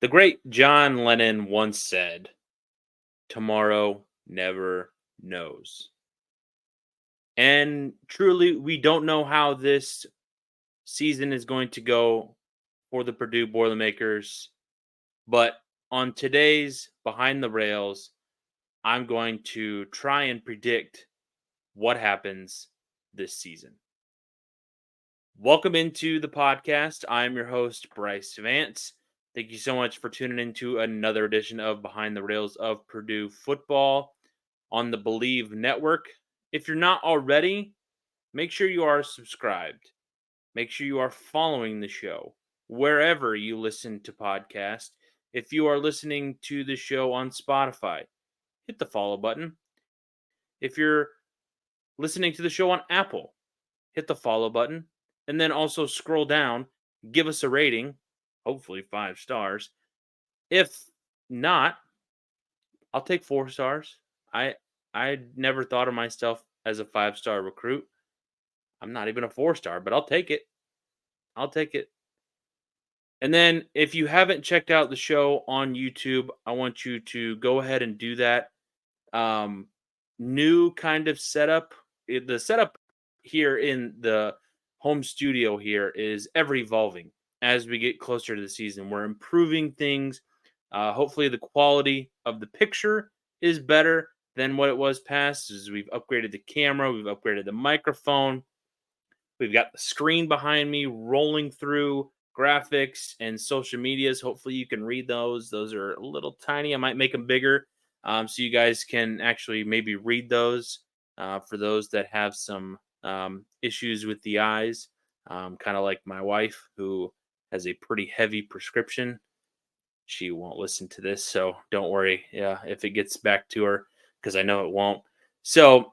The great John Lennon once said, "Tomorrow never knows." And truly, we don't know how this season is going to go for the Purdue Boilermakers. But on today's Behind the Rails, I'm going to try and predict what happens this season. Welcome into the podcast. I'm your host, Brice Vance. Thank you so much for tuning into another edition of Behind the Rails of Purdue Football on the Believe Network. If you're not already, make sure you are subscribed. Make sure you are following the show wherever you listen to podcasts. If you are listening to the show on Spotify, hit the follow button. If you're listening to the show on Apple, hit the follow button. And then also scroll down, give us a rating, hopefully 5 stars. If not, I'll take 4 stars. I never thought of myself as a 5-star recruit. I'm not even a 4-star, but I'll take it. I'll take it. And then if you haven't checked out the show on YouTube, I want you to go ahead and do that. Um, New kind of setup. The setup here in the home studio here is ever evolving as we get closer to the season. We're improving things. Hopefully, the quality of the picture is better than what it was past. As we've upgraded the camera, we've upgraded the microphone. We've got the screen behind me rolling through graphics and social medias. Hopefully, you can read those. Those are a little tiny. I might make them bigger so you guys can actually maybe read those for those that have some issues with the eyes, kind of like my wife, who has a pretty heavy prescription. She won't listen to this, so don't worry. Yeah, if it gets back to her, because I know it won't. So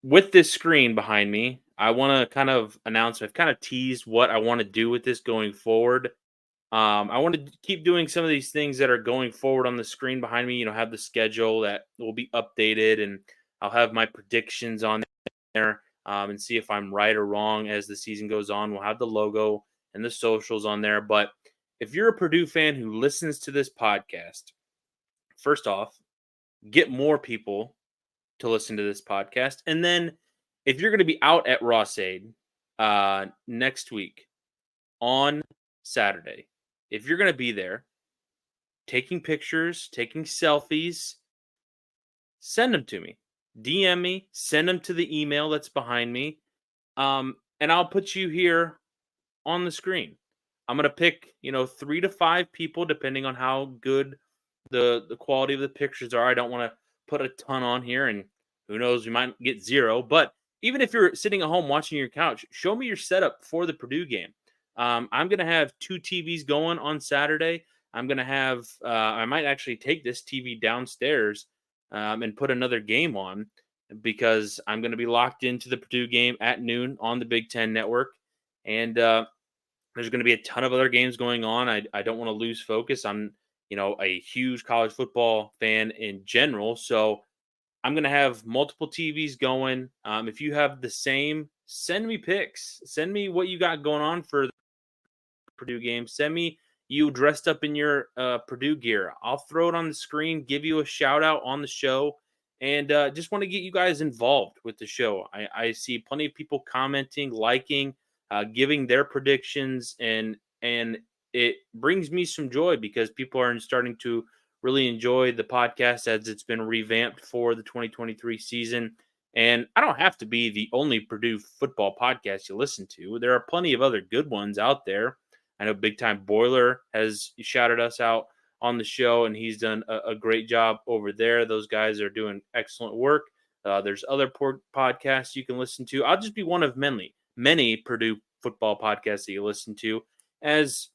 with this screen behind me, I want to kind of announce, I've kind of teased what I want to do with this going forward. I want to keep doing some of these things that are going forward on the screen behind me, have the schedule that will be updated, and I'll have my predictions on there and see if I'm right or wrong as the season goes on. We'll have the logo and the socials on there. But if you're a Purdue fan who listens to this podcast, first off, get more people to listen to this podcast. And then if you're going to be out at Ross-Ade next week on Saturday, if you're going to be there taking pictures, taking selfies, send them to me. DM me, send them to the email that's behind me. And I'll put you here on the screen. I'm going to pick, 3 to 5 people depending on how good the quality of the pictures are. I don't want to put a ton on here, and who knows, we might get 0. But even if you're sitting at home watching your couch, show me your setup for the Purdue game. I'm going to have 2 TVs going on Saturday. I'm going to have, I might actually take this TV downstairs and put another game on because I'm going to be locked into the Purdue game at noon on the Big Ten Network. And there's going to be a ton of other games going on. I don't want to lose focus. I'm, a huge college football fan in general. So I'm going to have multiple TVs going. If you have the same, send me pics. Send me what you got going on for the Purdue game. Send me you dressed up in your Purdue gear. I'll throw it on the screen, give you a shout out on the show, and just want to get you guys involved with the show. I see plenty of people commenting, liking, giving their predictions, and it brings me some joy because people are starting to really enjoy the podcast as it's been revamped for the 2023 season. And I don't have to be the only Purdue football podcast you listen to. There are plenty of other good ones out there. I know Big Time Boiler has shouted us out on the show, and he's done a great job over there. Those guys are doing excellent work. There's other podcasts you can listen to. I'll just be one of many Purdue football podcasts that you listen to, as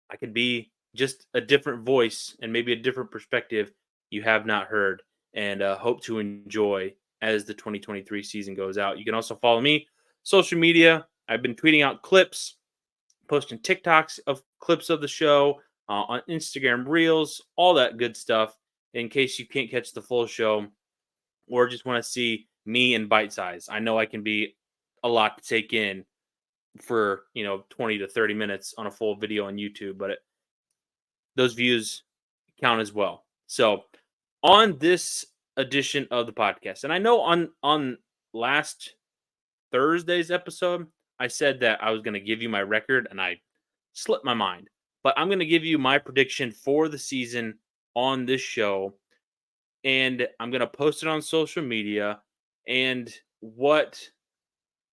I could be just a different voice and maybe a different perspective you have not heard, and hope to enjoy as the 2023 season goes out. You can also follow me social media. I've been tweeting out clips, posting TikToks of clips of the show on Instagram Reels, all that good stuff in case you can't catch the full show or just want to see me in bite size. I know I can be a lot to take in for 20 to 30 minutes on a full video on YouTube, but those views count as well. So on this edition of the podcast, and I know on last Thursday's episode, I said that I was going to give you my record, and I slipped my mind. But I'm going to give you my prediction for the season on this show, and I'm going to post it on social media. And what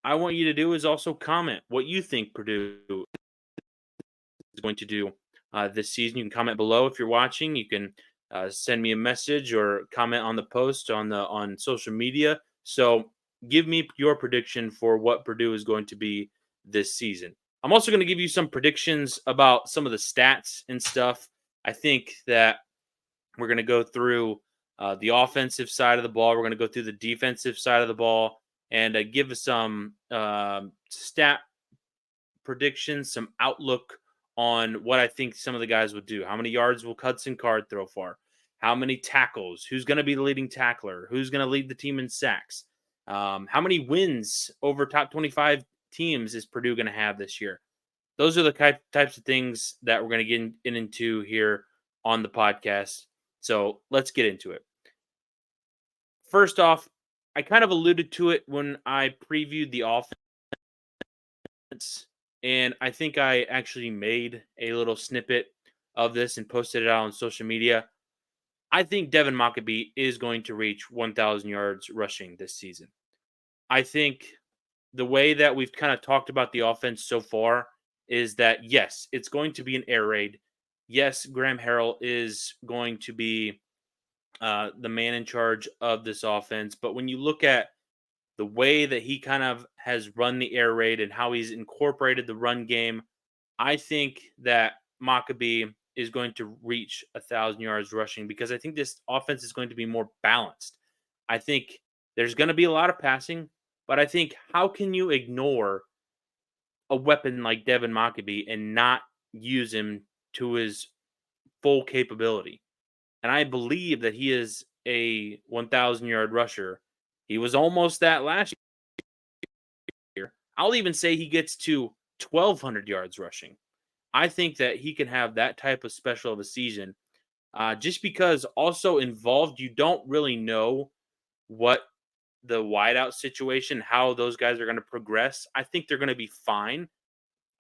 I want you to do is also comment what you think Purdue is going to do this season. You can comment below if you're watching. You can send me a message or comment on the post on social media. So give me your prediction for what Purdue is going to be this season. I'm also going to give you some predictions about some of the stats and stuff. I think that we're going to go through the offensive side of the ball. We're going to go through the defensive side of the ball and give us some stat predictions, some outlook on what I think some of the guys would do. How many yards will Hudson Card throw for? How many tackles? Who's going to be the leading tackler? Who's going to lead the team in sacks? How many wins over top 25 teams is Purdue going to have this year? Those are the types of things that we're going to get into here on the podcast. So let's get into it. First off, I kind of alluded to it when I previewed the offense, and I think I actually made a little snippet of this and posted it out on social media. I think Devin Mockabee is going to reach 1,000 yards rushing this season. I think the way that we've kind of talked about the offense so far is that, yes, it's going to be an air raid. Yes, Graham Harrell is going to be the man in charge of this offense. But when you look at the way that he kind of has run the air raid and how he's incorporated the run game, I think that Mockabee is going to reach 1,000 yards rushing because I think this offense is going to be more balanced. I think there's going to be a lot of passing, but I think how can you ignore a weapon like Devin Mockabee and not use him to his full capability? And I believe that he is a 1,000-yard rusher. He was almost that last year. I'll even say he gets to 1,200 yards rushing. I think that he can have that type of special of a season just because also involved, you don't really know what the wideout situation, how those guys are going to progress. I think they're going to be fine.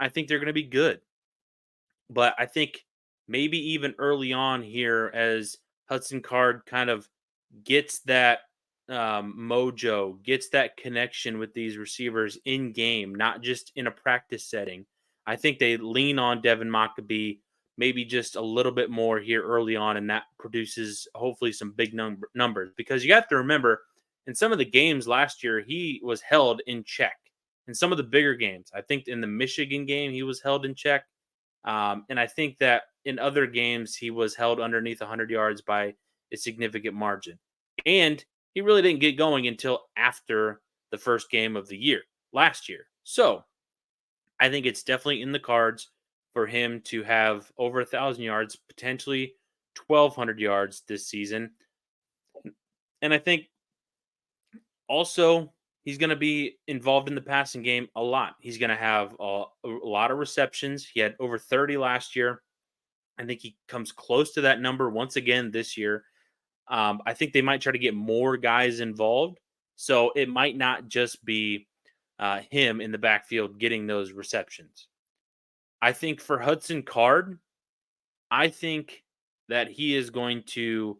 I think they're going to be good. But I think maybe even early on here, as Hudson Card kind of gets that mojo, gets that connection with these receivers in game, not just in a practice setting. I think they lean on Devin Mockabee maybe just a little bit more here early on, and that produces hopefully some big numbers. Because you have to remember, in some of the games last year, he was held in check. In some of the bigger games, I think in the Michigan game, he was held in check. And I think that in other games, he was held underneath 100 yards by a significant margin. And he really didn't get going until after the first game of the year last year. So I think it's definitely in the cards for him to have over 1,000 yards, potentially 1,200 yards this season. And I think also he's going to be involved in the passing game a lot. He's going to have a lot of receptions. He had over 30 last year. I think he comes close to that number once again this year. I think they might try to get more guys involved. So it might not just be him in the backfield getting those receptions. I think for Hudson Card, I think that he is going to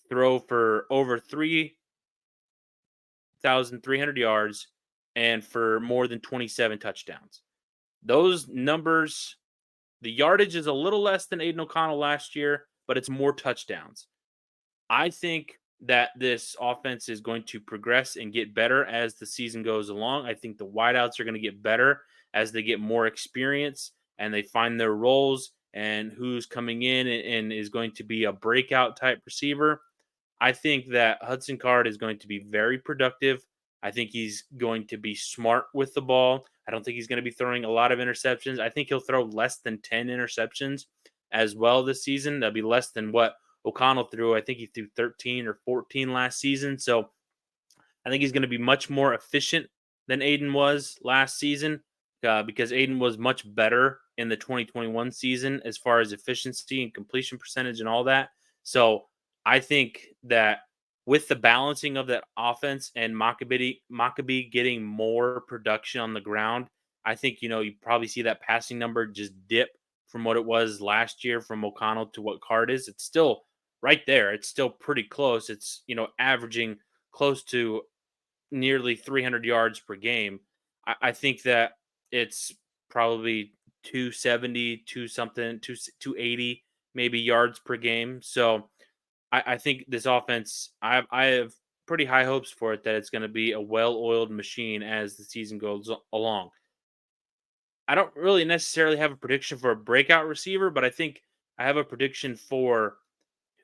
throw for over 3,300 yards and for more than 27 touchdowns. Those numbers, the yardage is a little less than Aiden O'Connell last year, but it's more touchdowns. I think that this offense is going to progress and get better as the season goes along. I think the wideouts are going to get better as they get more experience and they find their roles and who's coming in and is going to be a breakout type receiver. I think that Hudson Card is going to be very productive. I think he's going to be smart with the ball. I don't think he's going to be throwing a lot of interceptions. I think he'll throw less than 10 interceptions as well this season. That'll be less than what O'Connell threw. I think he threw 13 or 14 last season. So I think he's going to be much more efficient than Aiden was last season. because Aiden was much better in the 2021 season as far as efficiency and completion percentage and all that. So I think that with the balancing of that offense and Maccabee getting more production on the ground, I think you probably see that passing number just dip from what it was last year from O'Connell to what Card is. It's still right there. It's still pretty close. It's averaging close to nearly 300 yards per game. I think that it's probably 270, two something, 280 maybe yards per game. So I think this offense, I have pretty high hopes for it that it's going to be a well-oiled machine as the season goes along. I don't really necessarily have a prediction for a breakout receiver, but I think I have a prediction for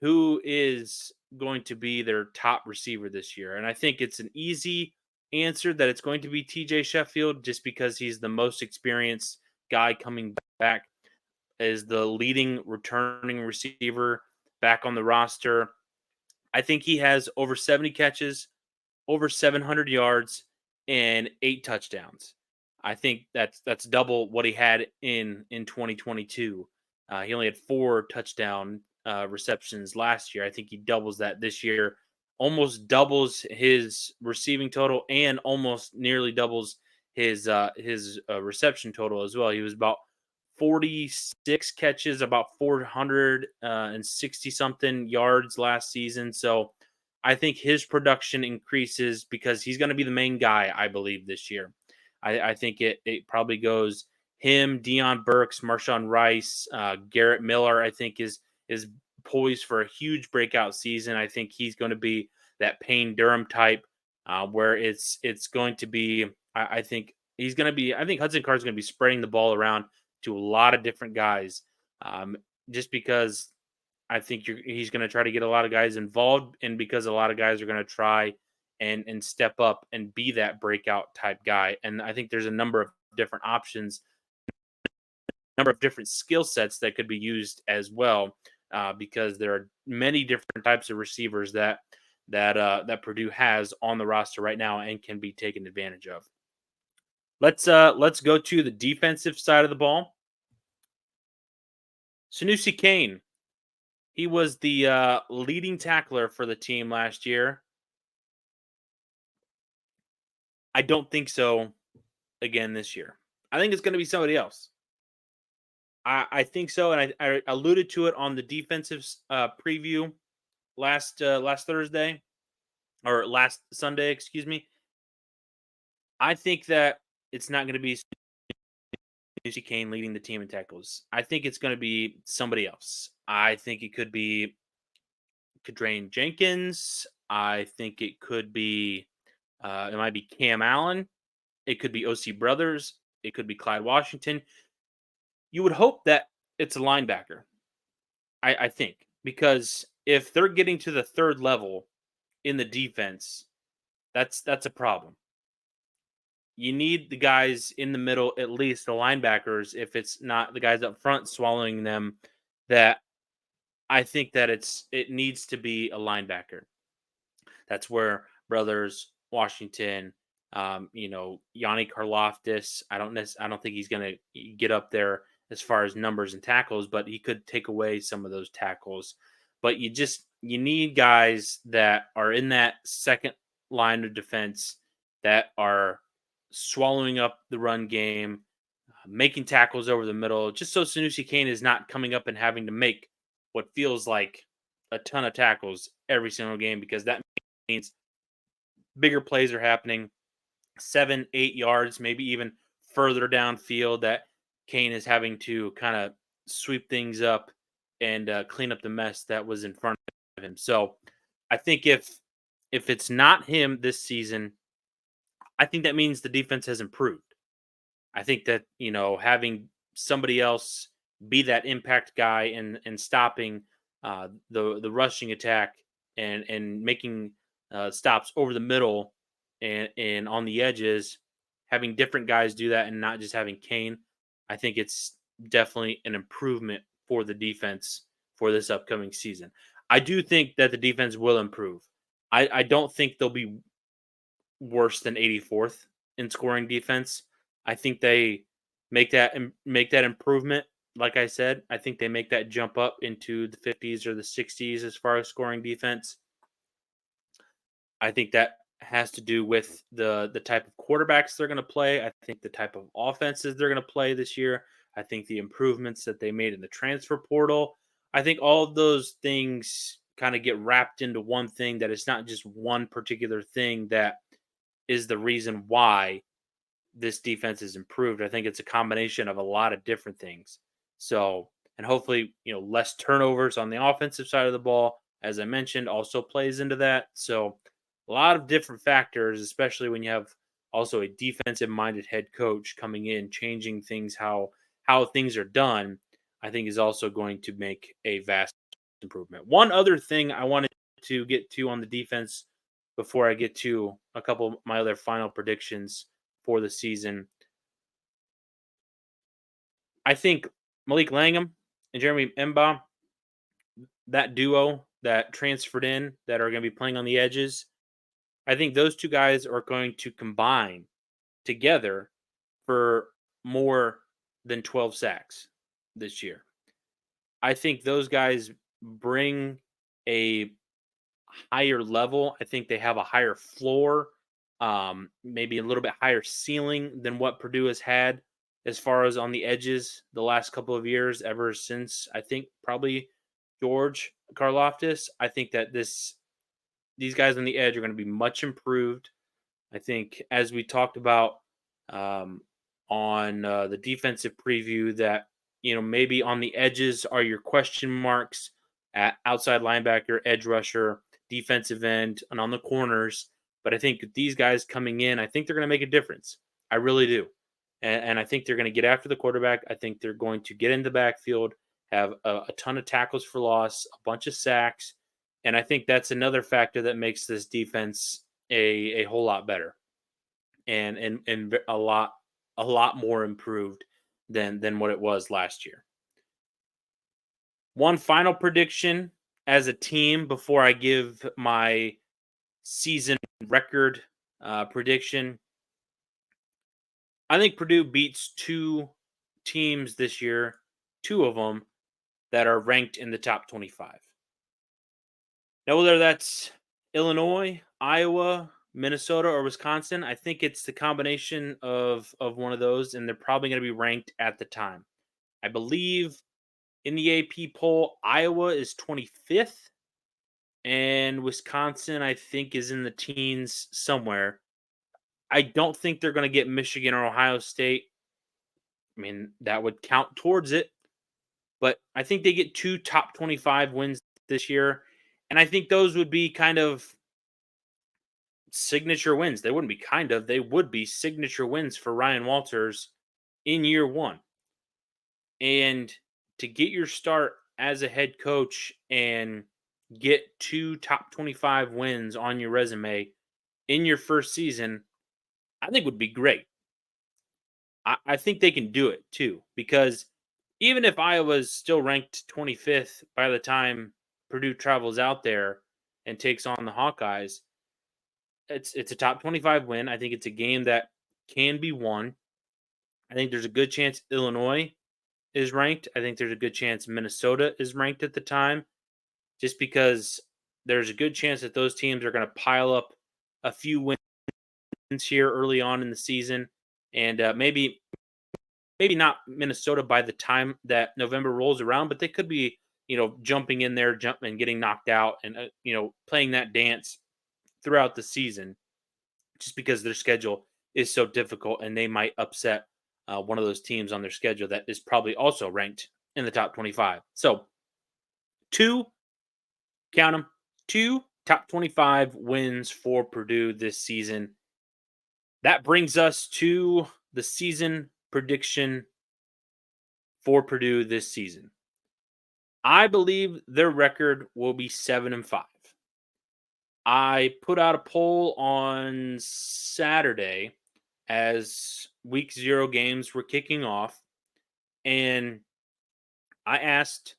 who is going to be their top receiver this year. And I think it's an easy answer that it's going to be TJ Sheffield just because he's the most experienced guy coming back as the leading returning receiver back on the roster. I think he has over 70 catches, over 700 yards, and 8 touchdowns. I think that's double what he had in 2022. He only had 4 touchdown receptions last year. I think he doubles that this year, almost doubles his receiving total, and almost nearly doubles his reception total as well. He was about 46 catches, about 460 something yards last season. So I think his production increases because he's going to be the main guy, I believe, this year. I think it probably goes him, Deion Burks, Marshawn Rice, Garrett Miller. I think is poised for a huge breakout season. I think he's going to be that Payne Durham type, where it's going to be. I think he's going to be. I think Hudson Card is going to be spreading the ball around to a lot of different guys, just because I think he's going to try to get a lot of guys involved, and because a lot of guys are going to try and step up and be that breakout type guy. And I think there's a number of different options, number of different skill sets that could be used as well, because there are many different types of receivers that Purdue has on the roster right now and can be taken advantage of. Let's go to the defensive side of the ball. Sanusi Kane. He was the leading tackler for the team last year. I don't think so again this year. I think it's going to be somebody else. I think so, and I alluded to it on the defensive preview last Thursday or last Sunday, excuse me. I think that it's not going to be Sanusi Kane leading the team in tackles. I think it's going to be somebody else. I think it could be Kadrain Jenkins. I think it could be it might be Cam Allen. It could be OC Brothers. It could be Clyde Washington. You would hope that it's a linebacker. I think, because if they're getting to the third level in the defense, that's a problem. You need the guys in the middle, at least the linebackers, if it's not the guys up front swallowing them, that I think that it needs to be a linebacker. That's where Brothers, Washington, Yanni Karloftis. I don't think he's going to get up there as far as numbers and tackles, but he could take away some of those tackles. But you need guys that are in that second line of defense that are swallowing up the run game, making tackles over the middle, just so Sanusi Kane is not coming up and having to make what feels like a ton of tackles every single game, because that means bigger plays are happening 7, 8 yards, maybe even further downfield, that Kane is having to kind of sweep things up and clean up the mess that was in front of him. So I think if it's not him this season, I think that means the defense has improved. I think that, having somebody else be that impact guy and stopping the rushing attack and making stops over the middle and on the edges, having different guys do that and not just having Kane, I think it's definitely an improvement for the defense for this upcoming season. I do think that the defense will improve. I don't think they'll be worse than 84th in scoring defense. I think they make that improvement. Like I said, I think they make that jump up into the 50s or the 60s as far as scoring defense. I think that has to do with the type of quarterbacks they're going to play. I think the type of offenses they're going to play this year. I think the improvements that they made in the transfer portal. I think all of those things kind of get wrapped into one thing, that it's not just one particular thing that is the reason why this defense is improved. I think it's a combination of a lot of different things. So, and hopefully, less turnovers on the offensive side of the ball, as I mentioned, also plays into that. So, a lot of different factors, especially when you have also a defensive minded head coach coming in, changing things, how things are done, I think is also going to make a vast improvement. One other thing I wanted to get to on the defense before I get to a couple of my other final predictions for the season. I think Malik Langham and Jeremy Mba, that duo that transferred in that are going to be playing on the edges, I think those two guys are going to combine together for more than 12 sacks this year. I think those guys bring a higher level. I think they have a higher floor, maybe a little bit higher ceiling than what Purdue has had as far as on the edges the last couple of years, ever since I think probably George Karlaftis. I think that these guys on the edge are going to be much improved. I think, as we talked about on the defensive preview, that maybe on the edges are your question marks at outside linebacker, edge rusher, defensive end, and on the corners. But I think these guys coming in, I think they're going to make a difference. I really do. And I think they're going to get after the quarterback. I think they're going to get in the backfield, have a ton of tackles for loss, a bunch of sacks. And I think that's another factor that makes this defense a whole lot better and a lot more improved than what it was last year. One final prediction as a team before I give my season record prediction. I think Purdue beats two teams this year, two of them that are ranked in the top 25. Now, whether that's Illinois, Iowa, Minnesota, or Wisconsin, I think it's the combination of one of those, and they're probably going to be ranked at the time. I believe in the AP poll, Iowa is 25th, and Wisconsin, I think, is in the teens somewhere. I don't think they're going to get Michigan or Ohio State. I mean, that would count towards it, but I think they get two top 25 wins this year, and I think those would be kind of signature wins. They wouldn't be kind of, they would be signature wins for Ryan Walters in year one. And to get your start as a head coach and get two top 25 wins on your resume in your first season, I think would be great. I think they can do it too, because even if Iowa's still ranked 25th by the time Purdue travels out there and takes on the Hawkeyes, it's a top 25 win. I think it's a game that can be won. I think there's a good chance Illinois is ranked. I think there's a good chance Minnesota is ranked at the time, just because there's a good chance that those teams are going to pile up a few wins here early on in the season, and maybe not Minnesota by the time that November rolls around, but they could be jumping in there, and getting knocked out, and playing that dance throughout the season, just because their schedule is so difficult, and they might upset one of those teams on their schedule that is probably also ranked in the top 25. So count them, two top 25 wins for Purdue this season. That brings us to the season prediction for Purdue this season. I believe their record will be 7-5. I put out a poll on Saturday as week 0 games were kicking off, and I asked,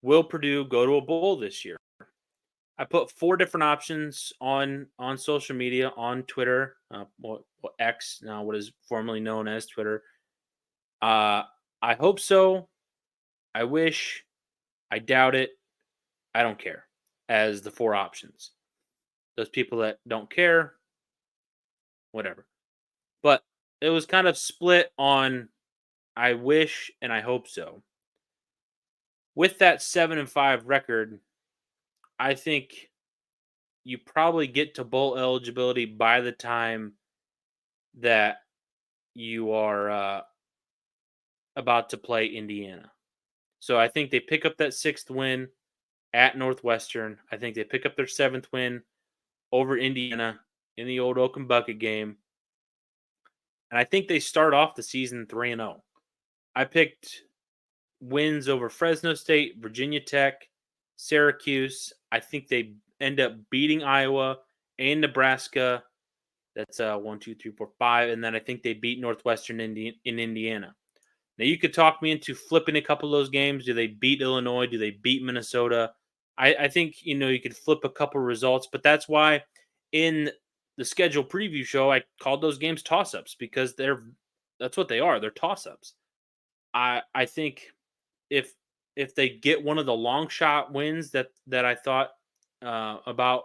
will Purdue go to a bowl this year? I put 4 different options on social media, on Twitter, X, now what is formerly known as Twitter. Uh, I hope so. I wish. I doubt it. I don't care. As the four options. Those people that don't care, whatever. But it was kind of split on I wish and I hope so. With that 7-5 record, I think you probably get to bowl eligibility by the time that you are about to play Indiana. So I think they pick up that sixth win at Northwestern. I think they pick up their seventh win over Indiana in the old Oaken Bucket game. And I think they start off the season 3-0. I picked wins over Fresno State, Virginia Tech, Syracuse. I think they end up beating Iowa and Nebraska. That's 1, 2, 3, 4, 5, and then I think they beat Northwestern in Indiana. Now you could talk me into flipping a couple of those games. Do they beat Illinois? Do they beat Minnesota? I think you could flip a couple results, but that's why in the schedule preview show I called those games toss ups because that's what they are. They're toss ups. I think if if they get one of the long shot wins that I thought about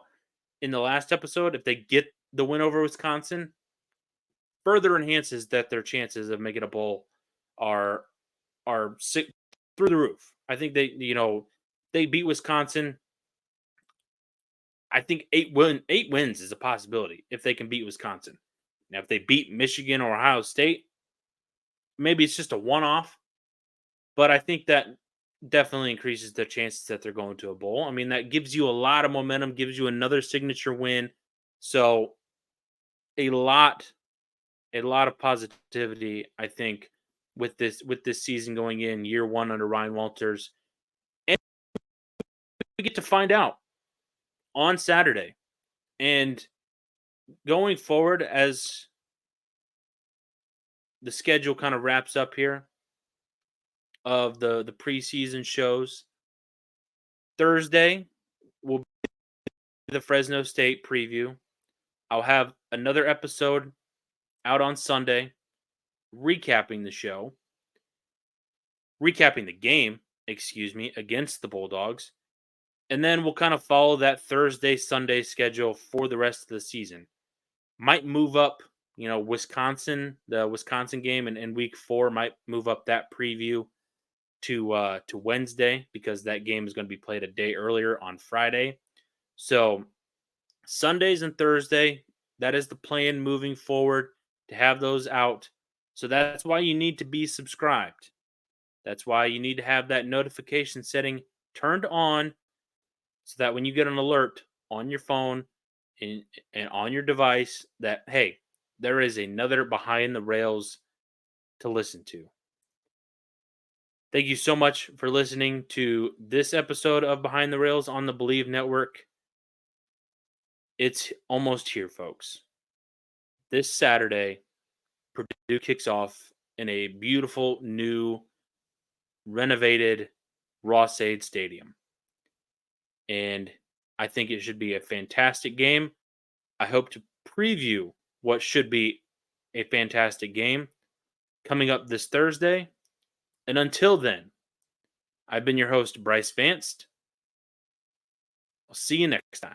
in the last episode, if they get the win over Wisconsin, further enhances that their chances of making a bowl are through the roof. I think they beat Wisconsin. I think 8 wins is a possibility if they can beat Wisconsin. Now, if they beat Michigan or Ohio State, maybe it's just a one off. But I think that definitely increases their chances that they're going to a bowl. I mean, that gives you a lot of momentum, gives you another signature win. So a lot, a lot of positivity, I think, with this season going in year one under Ryan Walters. And we get to find out on Saturday. And going forward, as the schedule kind of wraps up here of the preseason shows, Thursday will be the Fresno State preview. I'll have another episode out on Sunday recapping the show, recapping the game, excuse me, against the Bulldogs. And then we'll kind of follow that Thursday, Sunday schedule for the rest of the season. Might move up, the Wisconsin game in week 4 might move up that preview to Wednesday because that game is going to be played a day earlier on Friday. So Sundays and Thursday, that is the plan moving forward to have those out. So that's why you need to be subscribed. That's why you need to have that notification setting turned on so that when you get an alert on your phone and on your device that, hey, there is another Behind the Rails to listen to. Thank you so much for listening to this episode of Behind the Rails on the Believe Network. It's almost here, folks. This Saturday, Purdue kicks off in a beautiful, new, renovated Ross-Ade Stadium. And I think it should be a fantastic game. I hope to preview what should be a fantastic game coming up this Thursday. And until then, I've been your host, Brice Vance. I'll see you next time.